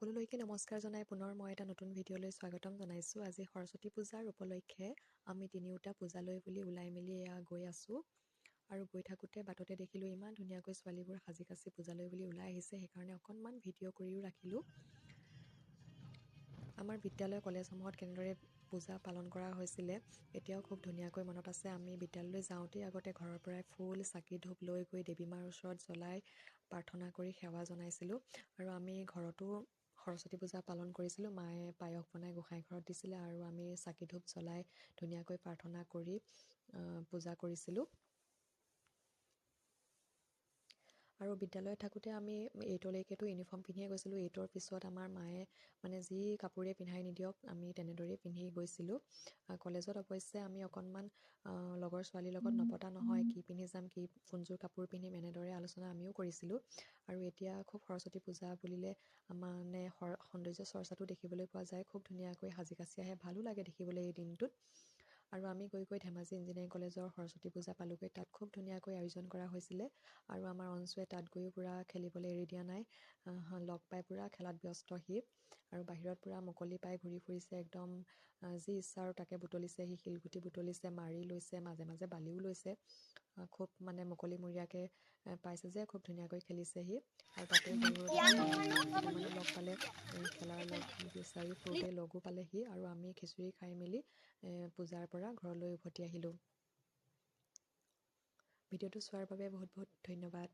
সকলোলৈকে নমস্কাৰ জনাই পুনৰ মই এটা নতুন ভিডিঅ'লৈ স্বাগতম জনাইছোঁ। আজি সৰস্বতী পূজাৰ উপলক্ষে আমি তিনিওটা পূজালৈ বুলি ওলাই মেলি গৈ আছোঁ আৰু গৈ থাকোঁতে বাটতে দেখিলোঁ ইমান ধুনীয়াকৈ ছোৱালীবোৰ সাজি কাচি পূজালৈ বুলি ওলাই আহিছে। সেইকাৰণে অকণমান ভিডিঅ' কৰিও ৰাখিলোঁ। আমাৰ বিদ্যালয় কলেজসমূহত কেনেদৰে পূজা পালন কৰা হৈছিলে এতিয়াও খুব ধুনীয়াকৈ মনত আছে। আমি বিদ্যালয়লৈ যাওঁতেই আগতে ঘৰৰ পৰাই ফুল চাকি ধূপ লৈ গৈ দেৱী মাৰ ওচৰত জ্বলাই প্ৰাৰ্থনা কৰি সেৱা জনাইছিলোঁ আৰু আমি ঘৰতো সৰস্বতী পূজা পালন কৰিছিলোঁ। মায়ে পায়স বনাই গোঁসাই ঘৰত দিছিলে আৰু আমি চাকি ধূপ জ্বলাই ধুনীয়াকৈ প্ৰাৰ্থনা কৰি পূজা কৰিছিলোঁ। আৰু বিদ্যালয়ত থাকোঁতে আমি 8লৈকেতো ইউনিফৰ্ম পিন্ধিয়ে গৈছিলোঁ। 8ৰ পিছত আমাৰ মায়ে মানে যি কাপোৰে পিন্ধাই নিদিয়ক আমি তেনেদৰেই পিন্ধি গৈছিলোঁ। কলেজত অৱশ্যে আমি অকণমান লগৰ ছোৱালীৰ লগত নপতা নহয়, কি পিন্ধি যাম, কোনযোৰ কাপোৰ পিন্ধিম, এনেদৰে আলোচনা আমিও কৰিছিলোঁ। আৰু এতিয়া খুব সৰস্বতী পূজা বুলিলে মানে সৌন্দৰ্য চৰ্চাটো দেখিবলৈ পোৱা যায়। খুব ধুনীয়াকৈ সাজি কাচি আহে, ভালো লাগে দেখিবলৈ এই দিনটোত। আৰু আমি গৈ ধেমাজি ইঞ্জিনিয়াৰিং কলেজৰ সৰস্বতী পূজা পালোগৈ। তাত খুব ধুনীয়াকৈ আয়োজন কৰা হৈছিলে আৰু আমাৰ অঞ্চুৱে তাত গৈও পূৰা খেলিবলৈ এৰি দিয়া নাই। লগ পাই পূৰা খেলাত ব্যস্ত সি আৰু বাহিৰত পূৰা মুকলি পাই ঘূৰি ফুৰিছে। একদম যি ইচ্ছা আৰু তাকে বুটলিছে। সি শিলগুটি বুটলিছে, মাৰি লৈছে, মাজে মাজে বালিও লৈছে। খুব মানে মুকলিমূৰীয়াকৈ পাইছে যে খুব ধুনীয়াকৈ খেলিছে সি। আৰু তাতে সৰু কেইটামানো লগ পালে, খেলাৰ লগ বিচাৰি ফুৰোঁতে লগো পালে সি। আৰু আমি খিচিৰি খাই মেলি পূজাৰ পৰা ঘৰলৈ উভতি আহিলোঁ। ভিডিঅ'টো চোৱাৰ বাবে বহুত বহুত ধন্যবাদ।